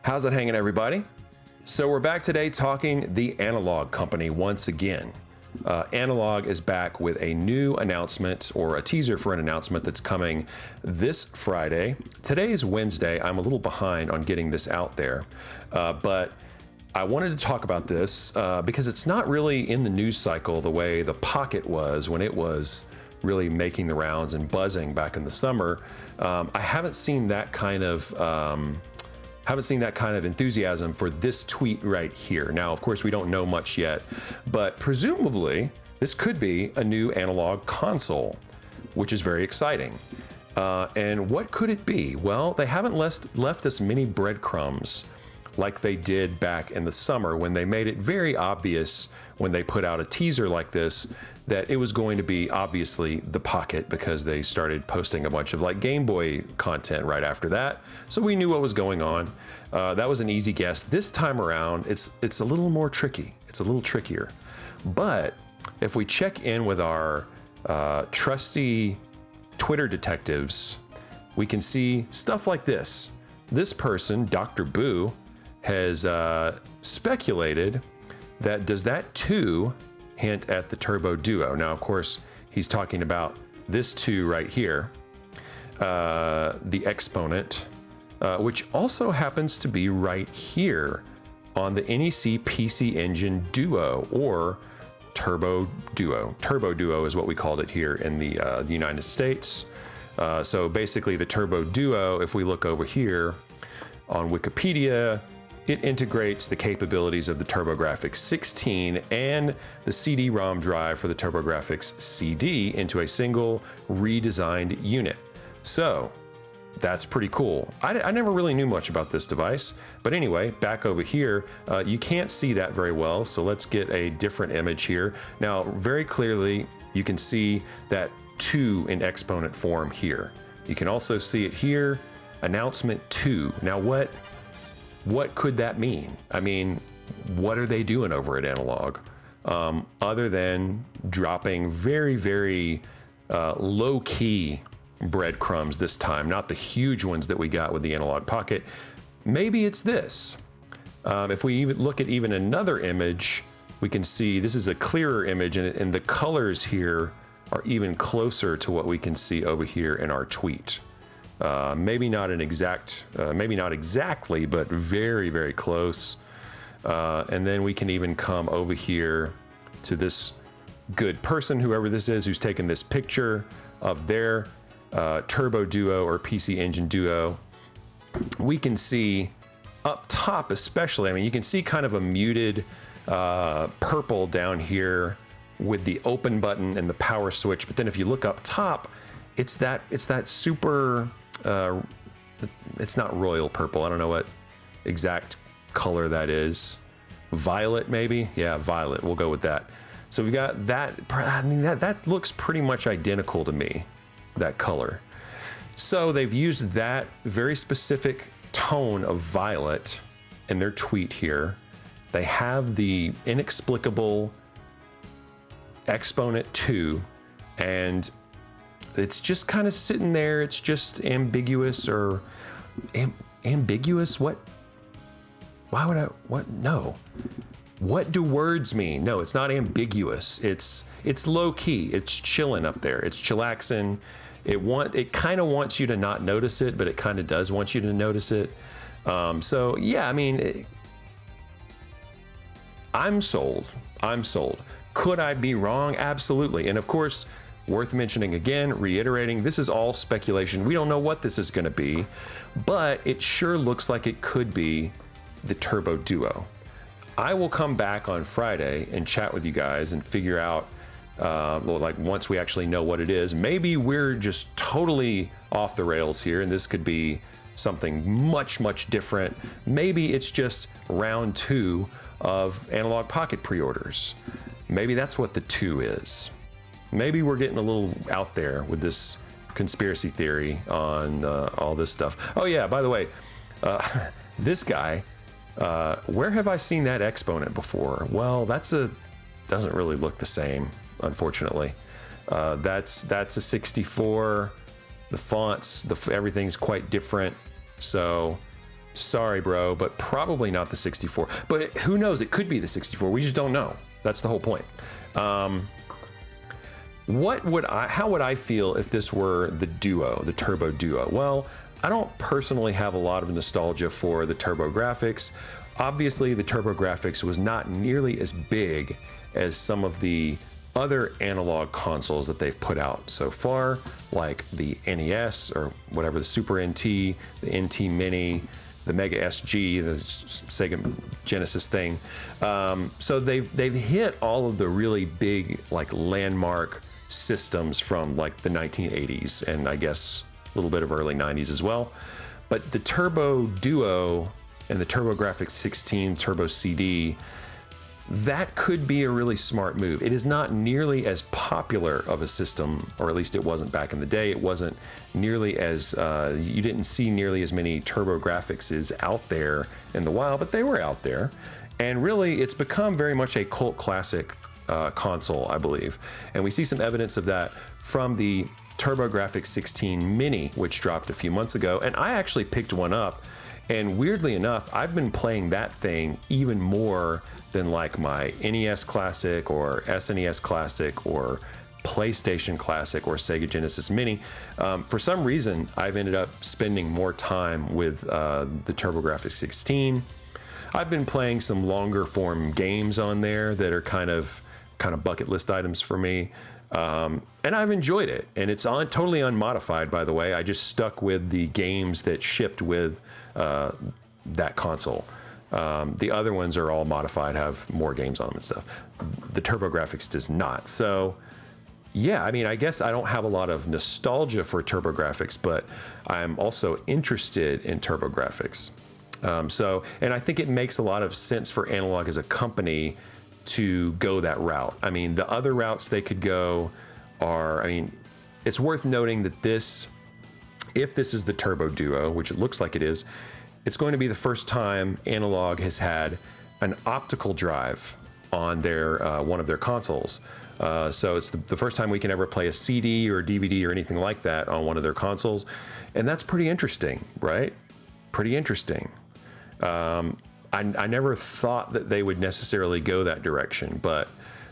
How's it hanging, everybody? So we're back today talking the Analogue company once again. Analogue is back with a new announcement, or a teaser for an announcement that's coming this Friday. Today is Wednesday. I'm a little behind on getting this out there, but I wanted to talk about this because it's not really in the news cycle the way the Pocket was when it was really making the rounds and buzzing back in the summer. I haven't seen that kind of enthusiasm for this tweet right here. Now, of course, we don't know much yet, but presumably this could be a new Analogue console, which is very exciting. And what could it be? Well, they haven't left us many breadcrumbs like they did back in the summer when they made it very obvious when they put out a teaser like this that it was going to be obviously the Pocket, because they started posting a bunch of like Game Boy content right after that. So we knew what was going on. That was an easy guess. This time around, it's a little more tricky. It's a little trickier. But if we check in with our trusty Twitter detectives, we can see stuff like this. This person, Dr. Boo, has speculated that does that 2 hint at the Turbo Duo? Now, of course, he's talking about this 2 right here, the Exponent, which also happens to be right here on the NEC PC Engine Duo, or Turbo Duo. Turbo Duo is what we called it here in the United States. So basically the Turbo Duo, if we look over here on Wikipedia, it integrates the capabilities of the TurboGrafx-16 and the CD-ROM drive for the TurboGrafx-CD into a single redesigned unit. So that's pretty cool. I never really knew much about this device, but anyway, back over here, you can't see that very well, so let's get a different image here. Now, very clearly, you can see that 2 in Exponent form here. You can also see it here, announcement 2. Now, what could that mean? I mean, what are they doing over at Analogue? Other than dropping very, very low-key breadcrumbs this time, not the huge ones that we got with the Analogue Pocket. Maybe it's this. If we even look at even another image, we can see this is a clearer image, and the colors here are even closer to what we can see over here in our tweet. Maybe not exactly, but very, very close. And then we can even come over here to this good person, whoever this is, who's taken this picture of their Turbo Duo or PC Engine Duo. We can see up top especially, I mean, you can see kind of a muted purple down here with the open button and the power switch. But then if you look up top, it's that super, it's not royal purple. I don't know what exact color that is. Violet, maybe? Yeah, violet. We'll go with that. So we got that. I mean, that looks pretty much identical to me, that color. So they've used that very specific tone of violet in their tweet here. They have the inexplicable Exponent 2, and it's just kind of sitting there. It's just ambiguous, or ambiguous. What? Why would I? What? No. What do words mean? No, it's not ambiguous. It's low key. It's chilling up there. It's chillaxing. It kind of wants you to not notice it, but it kind of does want you to notice it. So yeah, I mean, I'm sold. I'm sold. Could I be wrong? Absolutely. And of course, worth mentioning again, reiterating, this is all speculation. We don't know what this is going to be, but it sure looks like it could be the Turbo Duo. I will come back on Friday and chat with you guys and figure out, like once we actually know what it is. Maybe we're just totally off the rails here, and this could be something much, much different. Maybe it's just round 2 of Analogue Pocket pre-orders. Maybe that's what the 2 is. Maybe we're getting a little out there with this conspiracy theory on all this stuff. Oh yeah, by the way, this guy, where have I seen that Exponent before? Well, doesn't really look the same, unfortunately. That's a 64. The fonts, everything's quite different. So Sorry, bro, but probably not the 64. But who knows? It could be the 64. We just don't know. That's the whole point. How would I feel if this were the Duo, the Turbo Duo? Well, I don't personally have a lot of nostalgia for the TurboGrafx. Obviously, the TurboGrafx was not nearly as big as some of the other analog consoles that they've put out so far, like the NES or whatever, the Super NT, the NT Mini, the Mega SG, the Sega Genesis thing. So they've hit all of the really big, like, landmark systems from like the 1980s and I guess a little bit of early 90s as well. But the Turbo Duo and the TurboGrafx-16 Turbo CD, that could be a really smart move. It is not nearly as popular of a system, or at least it wasn't back in the day. It wasn't nearly as, you didn't see nearly as many TurboGrafx's out there in the wild, but they were out there. And really, it's become very much a cult classic console, I believe. And we see some evidence of that from the TurboGrafx-16 Mini, which dropped a few months ago. And I actually picked one up. And weirdly enough, I've been playing that thing even more than like my NES Classic or SNES Classic or PlayStation Classic or Sega Genesis Mini. For some reason, I've ended up spending more time with the TurboGrafx-16. I've been playing some longer form games on there that are kind of bucket list items for me. And I've enjoyed it. And it's totally unmodified, by the way. I just stuck with the games that shipped with that console. The other ones are all modified, have more games on them and stuff. The TurboGrafx does not. So yeah, I mean, I guess I don't have a lot of nostalgia for TurboGrafx, but I'm also interested in TurboGrafx. And I think it makes a lot of sense for Analogue as a company to go that route. I mean, the other routes they could go are, I mean, it's worth noting that if this is the Turbo Duo, which it looks like it is, it's going to be the first time Analogue has had an optical drive on their one of their consoles. So it's the first time we can ever play a CD or DVD or anything like that on one of their consoles. And that's pretty interesting, right? Pretty interesting. I never thought that they would necessarily go that direction, but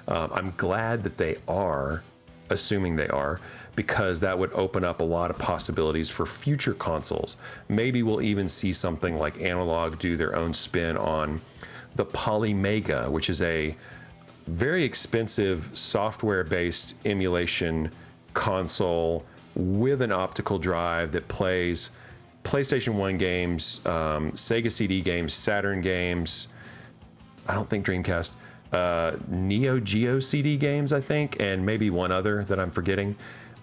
I'm glad that they are, assuming they are, because that would open up a lot of possibilities for future consoles. Maybe we'll even see something like Analogue do their own spin on the Polymega, which is a very expensive software-based emulation console with an optical drive that plays PlayStation 1 games, Sega CD games, Saturn games, I don't think Dreamcast, Neo Geo CD games, I think, and maybe one other that I'm forgetting.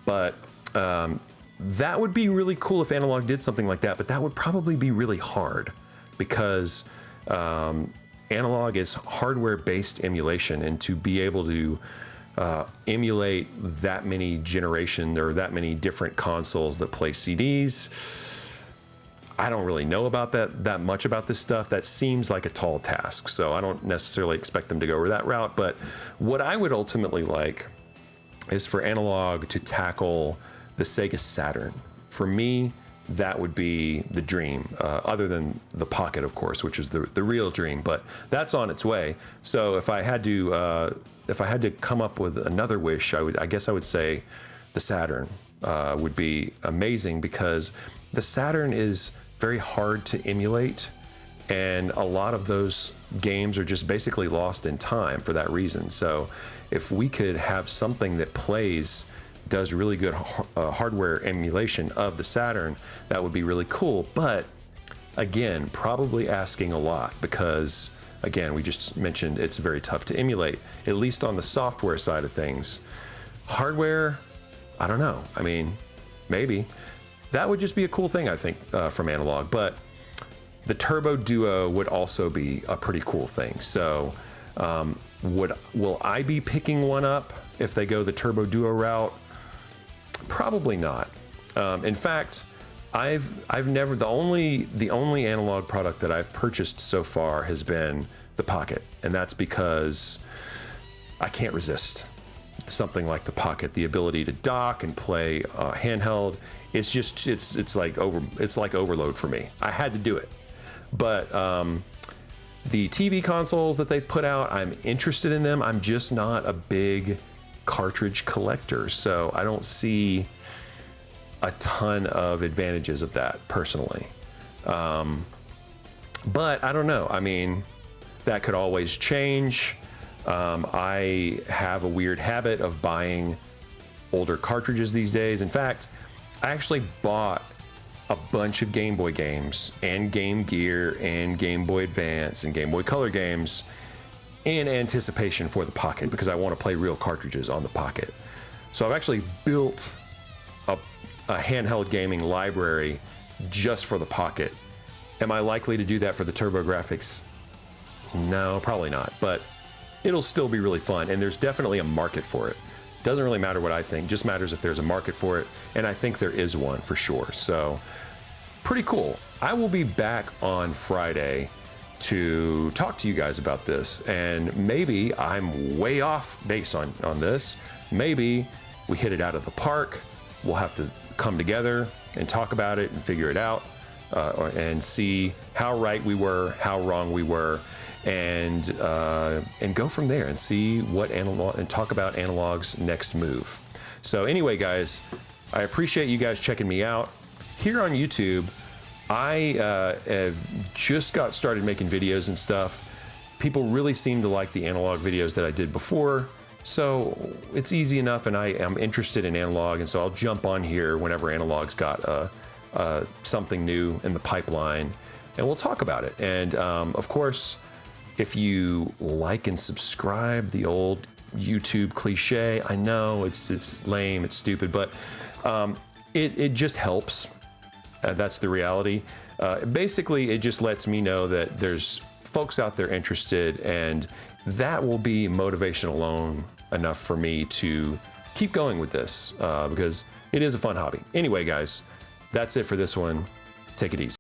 But that would be really cool if Analogue did something like that, but that would probably be really hard because Analogue is hardware-based emulation, and to be able to emulate that many generation or that many different consoles that play CDs, I don't really know about that much about this stuff. That seems like a tall task, so I don't necessarily expect them to go over that route. But what I would ultimately like is for Analogue to tackle the Sega Saturn. For me, that would be the dream, other than the Pocket, of course, which is the real dream, but that's on its way. So if I had to come up with another wish, I guess I would say the Saturn would be amazing, because the Saturn is very hard to emulate, and a lot of those games are just basically lost in time for that reason. So if we could have something that does really good hardware emulation of the Saturn, that would be really cool. But again, probably asking a lot, because again, we just mentioned it's very tough to emulate, at least on the software side of things. Hardware, I don't know. I mean, maybe. That would just be a cool thing, I think, from Analogue. But the Turbo Duo would also be a pretty cool thing. So will I be picking one up if they go the Turbo Duo route? Probably not. In fact, I've never, the only Analogue product that I've purchased so far has been the Pocket, and that's because I can't resist something like the Pocket. The ability to dock and play handheld, it's like overload for me. I had to do it. But the TV consoles that they put out, I'm interested in them. I'm just not a big cartridge collector, so I don't see a ton of advantages of that personally. But I don't know. I mean, that could always change. I have a weird habit of buying older cartridges these days. In fact, I actually bought a bunch of Game Boy games and Game Gear and Game Boy Advance and Game Boy Color games in anticipation for the Pocket, because I want to play real cartridges on the Pocket. So I've actually built a handheld gaming library just for the Pocket. Am I likely to do that for the TurboGrafx? No, probably not, but it'll still be really fun, and there's definitely a market for it. Doesn't really matter what I think, just matters if there's a market for it, and I think there is one for sure. So pretty cool. I will be back on Friday to talk to you guys about this, and maybe I'm way off base on this. Maybe we hit it out of the park. We'll have to come together and talk about it and figure it out, and see how right we were, how wrong we were, and go from there and see what Analog, and talk about Analog's next move. So anyway, guys, I appreciate you guys checking me out here on YouTube. I have just got started making videos and stuff. People really seem to like the Analog videos that I did before, so it's easy enough, and I am interested in Analog, and so I'll jump on here whenever Analog's got something new in the pipeline, and we'll talk about it. And of course, if you like and subscribe, the old YouTube cliche, I know it's lame, it's stupid, but it just helps. That's the reality. Basically, it just lets me know that there's folks out there interested, and that will be motivation alone enough for me to keep going with this, because it is a fun hobby. Anyway, guys, that's it for this one. Take it easy.